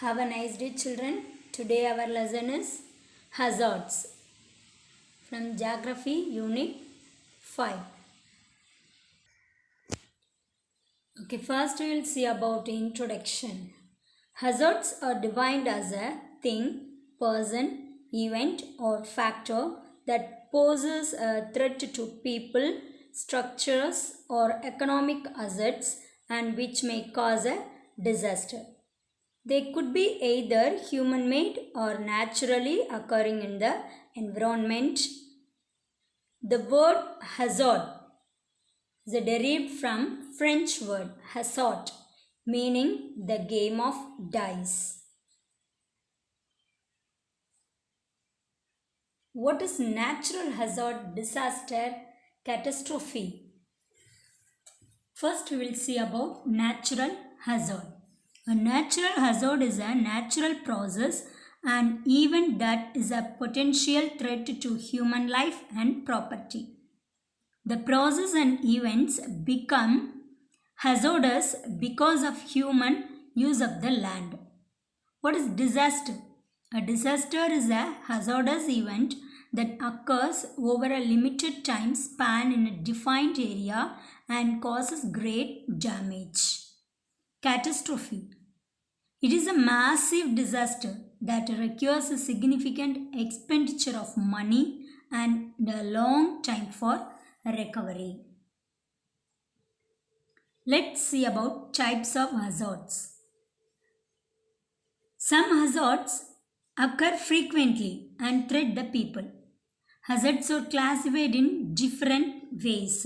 Have a nice day, children. Today our lesson is hazards from Geography Unit 5. Okay, first we will see about introduction. Hazards are defined as a thing, person, event or factor that poses a threat to people, structures or economic assets and which may cause a disaster. They could be either human-made or naturally occurring in the environment. The word hazard is derived from French word hazard, meaning the game of dice. What is natural hazard, disaster, catastrophe? First we will see about natural hazard. A natural hazard is a natural process and event that is a potential threat to human life and property. The process and events become hazardous because of human use of the land. What is disaster? A disaster is a hazardous event that occurs over a limited time span in a defined area and causes great damage. Catastrophe. It is a massive disaster that requires a significant expenditure of money and a long time for recovery. Let's see about types of hazards. Some hazards occur frequently and threat the people. Hazards are classified in different ways.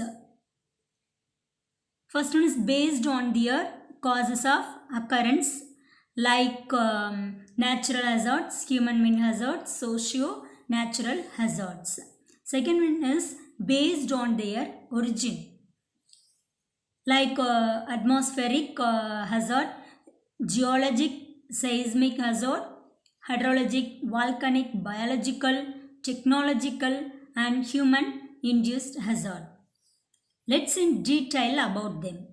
First one is based on their causes of occurrence like natural hazards, human-made hazards, socio-natural hazards. Second one is based on their origin like atmospheric hazard, geologic seismic hazard, hydrologic, volcanic, biological, technological and human-induced hazard. Let's in detail about them.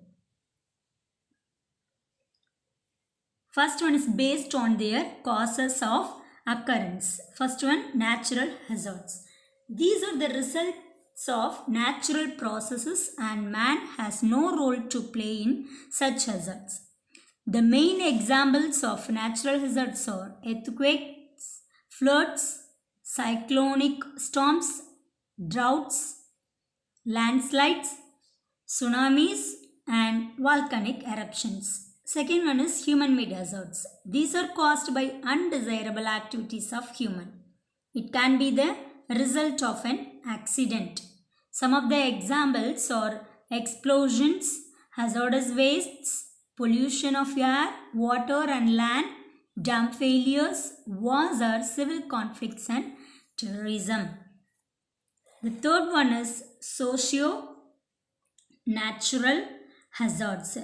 First one is based on their causes of occurrence. First one, natural hazards. These are the results of natural processes and man has no role to play in such hazards. The main examples of natural hazards are earthquakes, floods, cyclonic storms, droughts, landslides, tsunamis and volcanic eruptions. Second one is human-made hazards. These are caused by undesirable activities of human. It can be the result of an accident. Some of the examples are explosions, hazardous wastes, pollution of air, water and land, dam failures, wars or civil conflicts and terrorism. The third one is socio-natural hazards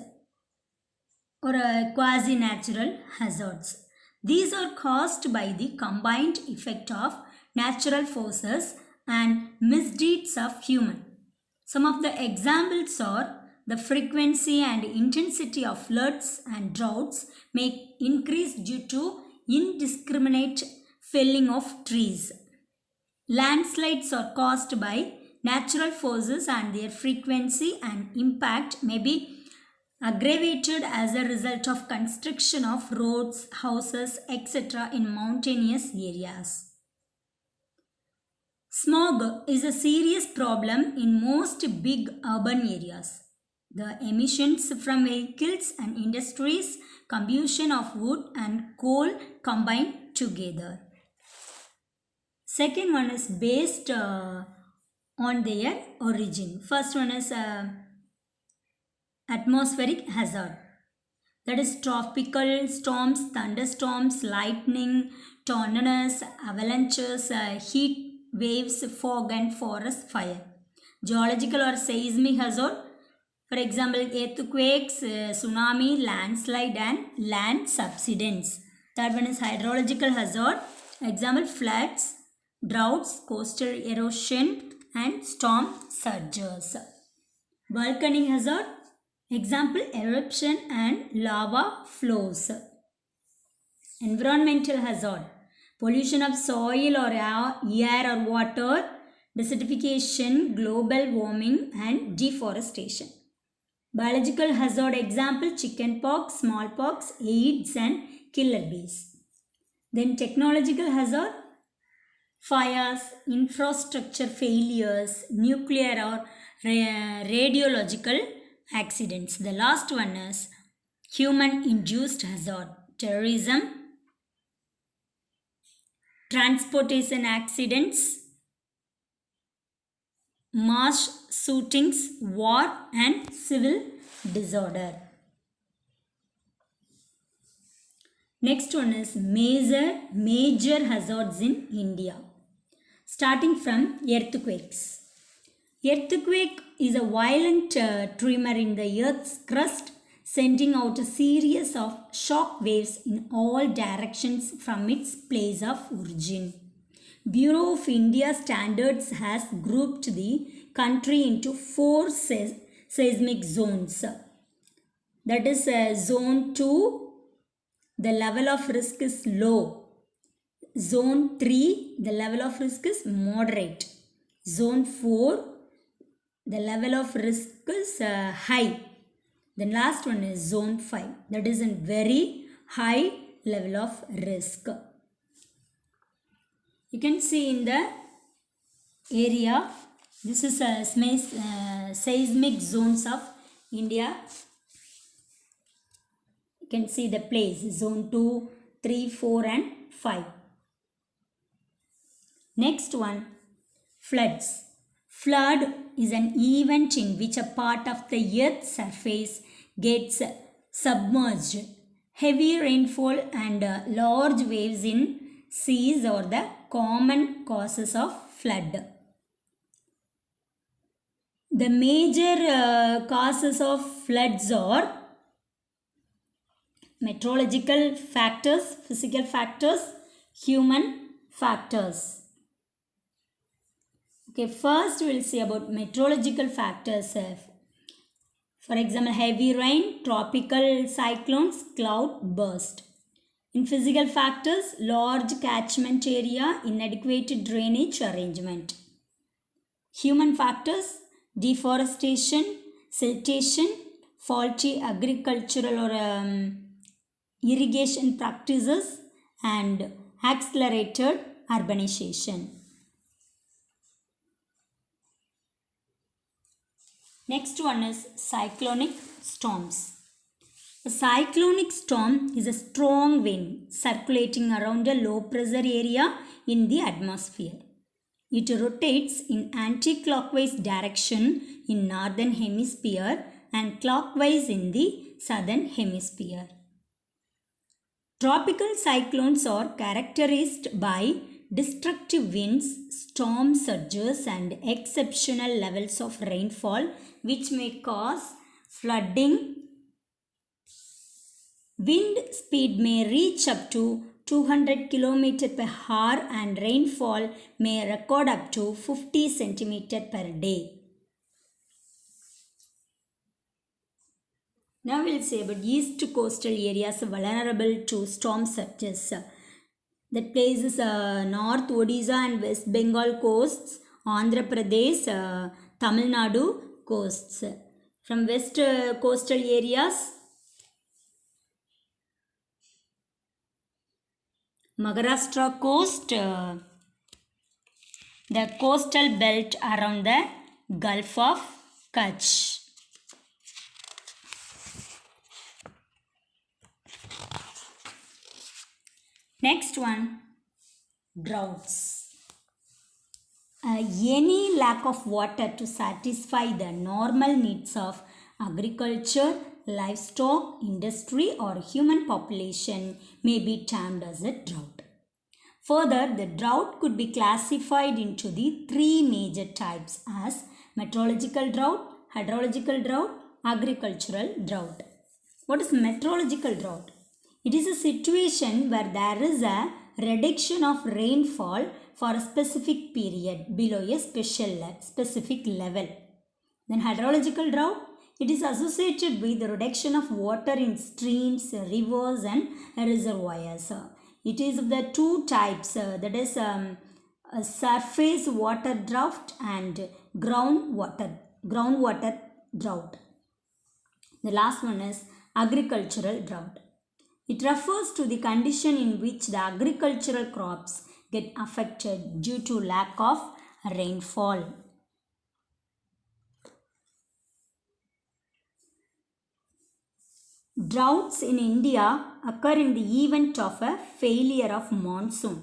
or quasi-natural hazards. These are caused by the combined effect of natural forces and misdeeds of human. Some of the examples are the frequency and intensity of floods and droughts may increase due to indiscriminate felling of trees. Landslides are caused by natural forces and their frequency and impact may be aggravated as a result of construction of roads, houses, etc. in mountainous areas. Smog is a serious problem in most big urban areas. The emissions from vehicles and industries, combustion of wood and coal combine together. Second one is based on their origin. First one is atmospheric hazard. That is tropical storms, thunderstorms, lightning, tornadoes, avalanches, heat waves, fog and forest fire. Geological or seismic hazard. For example, earthquakes, tsunami, landslide and land subsidence. Third one is hydrological hazard. Example, floods, droughts, coastal erosion and storm surges. Volcanic hazard. Example, eruption and lava flows. Environmental hazard, pollution of soil or air or water, desertification, global warming and deforestation. Biological hazard example, chickenpox, smallpox, AIDS and killer bees. Then technological hazard, fires, infrastructure failures, nuclear or radiological accidents. The last one is human induced hazard, terrorism, transportation accidents, mass shootings, war and civil disorder. Next one is major hazards in India. Starting from earthquakes. Earthquake is a violent tremor in the earth's crust, sending out a series of shock waves in all directions from its place of origin. Bureau of India Standards has grouped the country into 4 seismic zones. That is zone 2, the level of risk is low. Zone 3, the level of risk is moderate. Zone 4, the level of risk is high. The last one is zone 5, that is a very high level of risk. You can see in the area, this is a seismic zones of India. You can see the place, zone 2, 3, 4 and 5. Next one, floods. Flood is an event in which a part of the earth's surface gets submerged. Heavy rainfall and large waves in seas are the common causes of flood. The major causes of floods are meteorological factors, physical factors, human factors. Okay, first we will see about meteorological factors. For example, heavy rain, tropical cyclones, cloud burst. In physical factors, large catchment area, inadequate drainage arrangement. Human factors, deforestation, siltation, faulty agricultural or irrigation practices and accelerated urbanization. Next one is cyclonic storms. A cyclonic storm is a strong wind circulating around a low pressure area in the atmosphere. It rotates in anti-clockwise direction in northern hemisphere and clockwise in the southern hemisphere. Tropical cyclones are characterized by destructive winds, storm surges and exceptional levels of rainfall which may cause flooding. Wind speed may reach up to 200 km per hour and rainfall may record up to 50 cm per day. Now we will say about east coastal areas vulnerable to storm surges. That places North Odisha and West Bengal coasts, Andhra Pradesh, Tamil Nadu coasts. From west coastal areas, Maharashtra coast, the coastal belt around the Gulf of Kutch. Next one, droughts. Any lack of water to satisfy the normal needs of agriculture, livestock, industry or human population may be termed as a drought. Further, the drought could be classified into the 3 major types as meteorological drought, hydrological drought, agricultural drought. What is meteorological drought? It is a situation where there is a reduction of rainfall for a specific period below a specific level. Then hydrological drought It is associated with the reduction of water in streams, rivers, and reservoirs. It is of the two types, that is a surface water drought and groundwater drought. The last one is agricultural drought. It refers to the condition in which the agricultural crops get affected due to lack of rainfall. Droughts in India occur in the event of a failure of monsoon.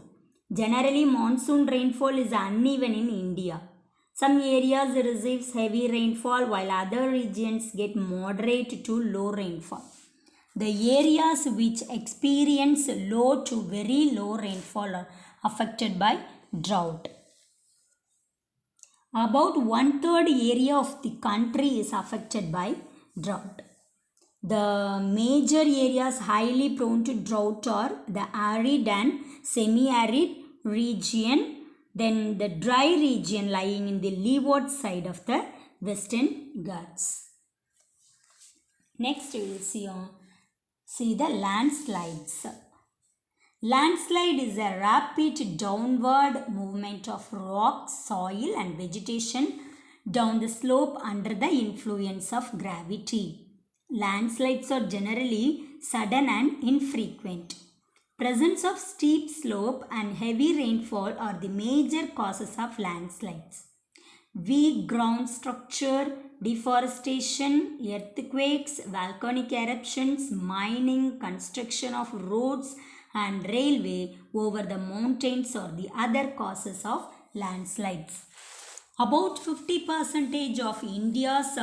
Generally, monsoon rainfall is uneven in India. Some areas receive heavy rainfall while other regions get moderate to low rainfall. The areas which experience low to very low rainfall are affected by drought. About 1/3 area of the country is affected by drought. The major areas highly prone to drought are the arid and semi-arid region, then the dry region lying in the leeward side of the Western Ghats. Next we will see the landslides. Landslide is a rapid downward movement of rock, soil and vegetation down the slope under the influence of gravity. Landslides are generally sudden and infrequent. Presence of steep slope and heavy rainfall are the major causes of landslides. Weak ground structure, deforestation, earthquakes, volcanic eruptions, mining, construction of roads and railway over the mountains are the other causes of landslides. About 50% of India's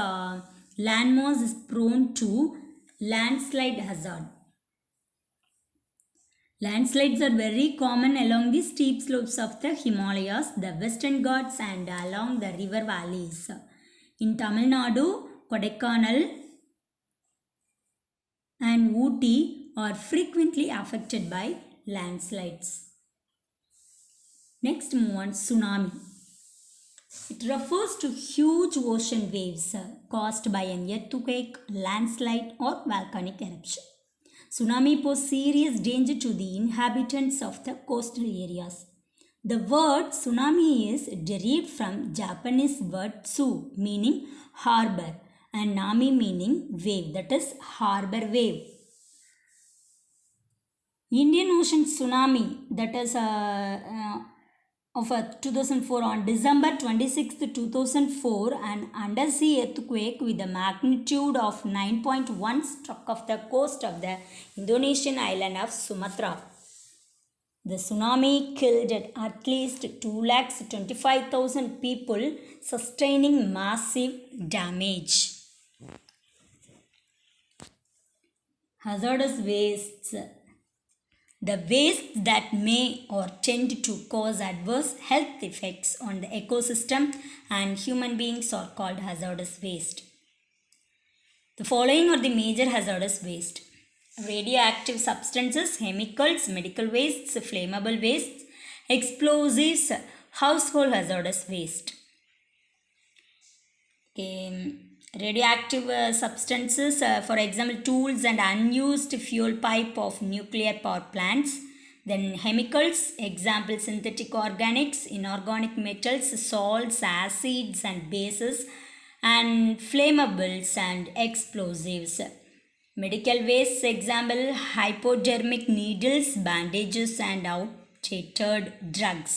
landmass is prone to landslide hazard. Landslides are very common along the steep slopes of the Himalayas, the Western Ghats and along the river valleys. In Tamil Nadu, Kodaikanal and Ooty are frequently affected by landslides. Next move on tsunami. It refers to huge ocean waves caused by an earthquake, landslide or volcanic eruption. Tsunami pose serious danger to the inhabitants of the coastal areas. The word tsunami is derived from Japanese word tsu meaning harbor and nami meaning wave, that is harbor wave. Indian Ocean tsunami, that is of 2004 on December 26, 2004, an undersea earthquake with a magnitude of 9.1 struck off the coast of the Indonesian island of Sumatra. The tsunami killed at least 225,000 people, sustaining massive damage. Hazardous wastes. The wastes that may or tend to cause adverse health effects on the ecosystem and human beings are called hazardous waste. The following are the major hazardous waste: radioactive substances, chemicals, medical wastes, flammable wastes, explosives, household hazardous waste. Radioactive substances, for example, tools and unused fuel pipe of nuclear power plants. Then chemicals, example, synthetic organics, inorganic metals, salts, acids and bases, and flammables and explosives. Medical wastes, example, hypodermic needles, bandages and outdated drugs.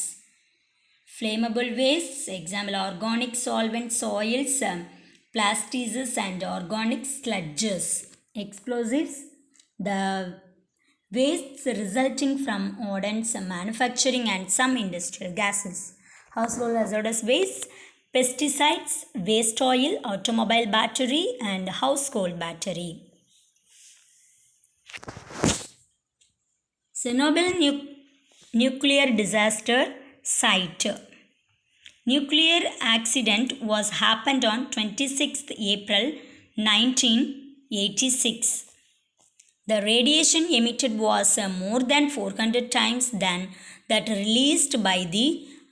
Flammable wastes, example, organic solvents, soils, plastics and organic sludges. Explosives, the wastes resulting from ordnance manufacturing and some industrial gases. Household hazardous waste, pesticides, waste oil, automobile battery and household battery. Chernobyl nuclear disaster site. Nuclear accident was happened on 26th April 1986. The radiation emitted was more than 400 times than that released by the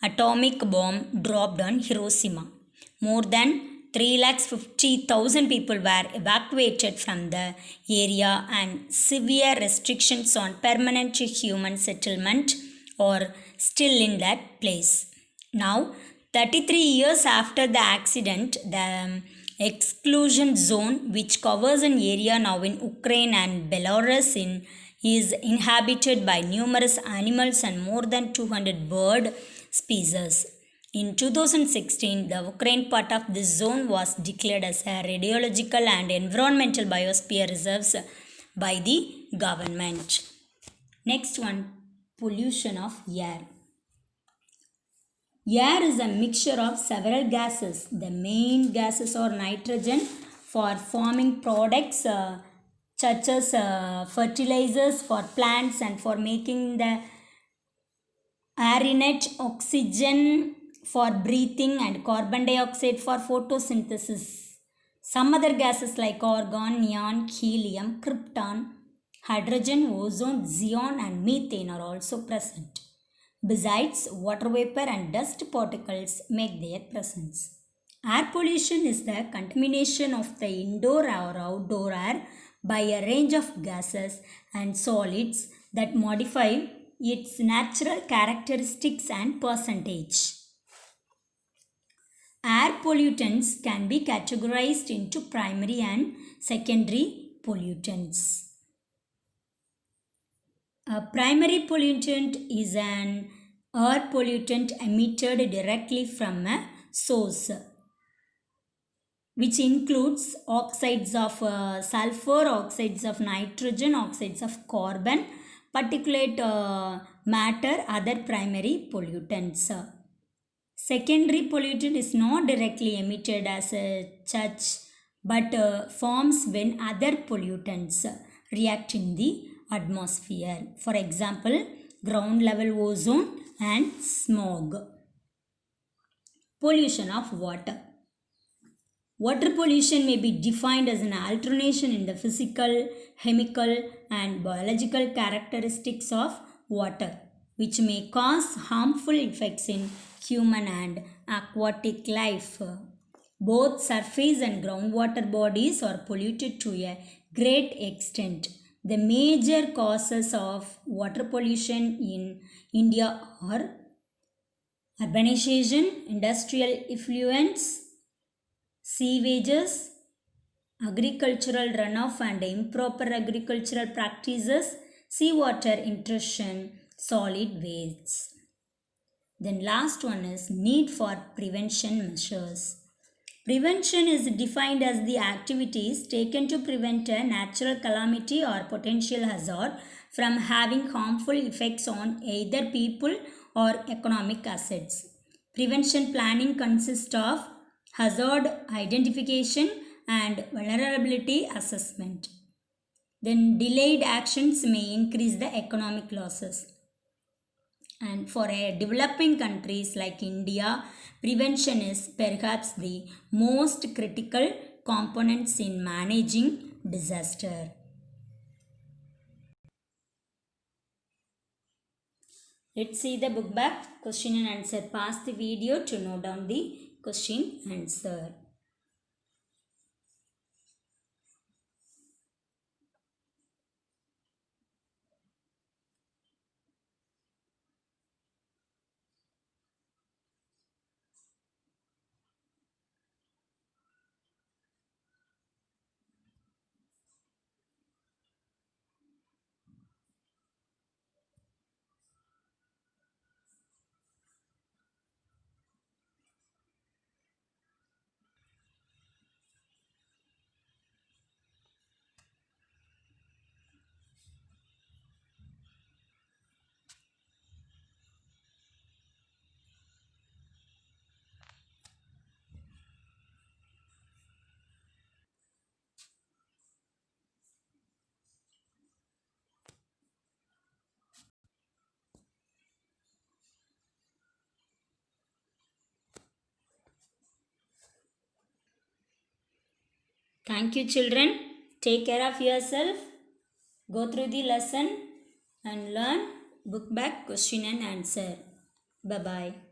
atomic bomb dropped on Hiroshima. More than 350,000 people were evacuated from the area, and severe restrictions on permanent human settlement are still in that place. Now, 33 years after the accident, the exclusion zone, which covers an area now in Ukraine and Belarus, is inhabited by numerous animals and more than 200 bird species. In 2016, the Ukraine part of this zone was declared as a radiological and environmental biosphere reserves by the government. Next one, pollution of air. Air is a mixture of several gases. The main gases are nitrogen for forming products such as fertilizers for plants and for making the aerate, oxygen for breathing, and carbon dioxide for photosynthesis. Some other gases like argon, neon, helium, krypton, hydrogen, ozone, xenon, and methane are also present. Besides, water vapor and dust particles make their presence. Air pollution is the contamination of the indoor or outdoor air by a range of gases and solids that modify its natural characteristics and percentage. Air pollutants can be categorized into primary and secondary pollutants. A primary pollutant is an air pollutant emitted directly from a source, which includes oxides of sulfur, oxides of nitrogen, oxides of carbon, particulate matter, other primary pollutants. Secondary pollutant is not directly emitted as such, but forms when other pollutants react in the atmosphere. For example, ground level ozone and smog. Pollution of water. Water pollution may be defined as an alteration in the physical, chemical, and biological characteristics of water, which may cause harmful effects in human and aquatic life. Both surface and groundwater bodies are polluted to a great extent. The major causes of water pollution in India are urbanization, industrial effluents, sewages, agricultural runoff and improper agricultural practices, seawater intrusion, solid wastes. Then last one is need for prevention measures. Prevention is defined as the activities taken to prevent a natural calamity or potential hazard from having harmful effects on either people or economic assets. Prevention planning consists of hazard identification and vulnerability assessment. Then delayed actions may increase the economic losses. And for developing countries like India, prevention is perhaps the most critical components in managing disaster. Let's see the book back, question and answer. Pause the video to note down the question answer. Thank you, children. Take care of yourself. Go through the lesson and learn book back question and answer. Bye-bye.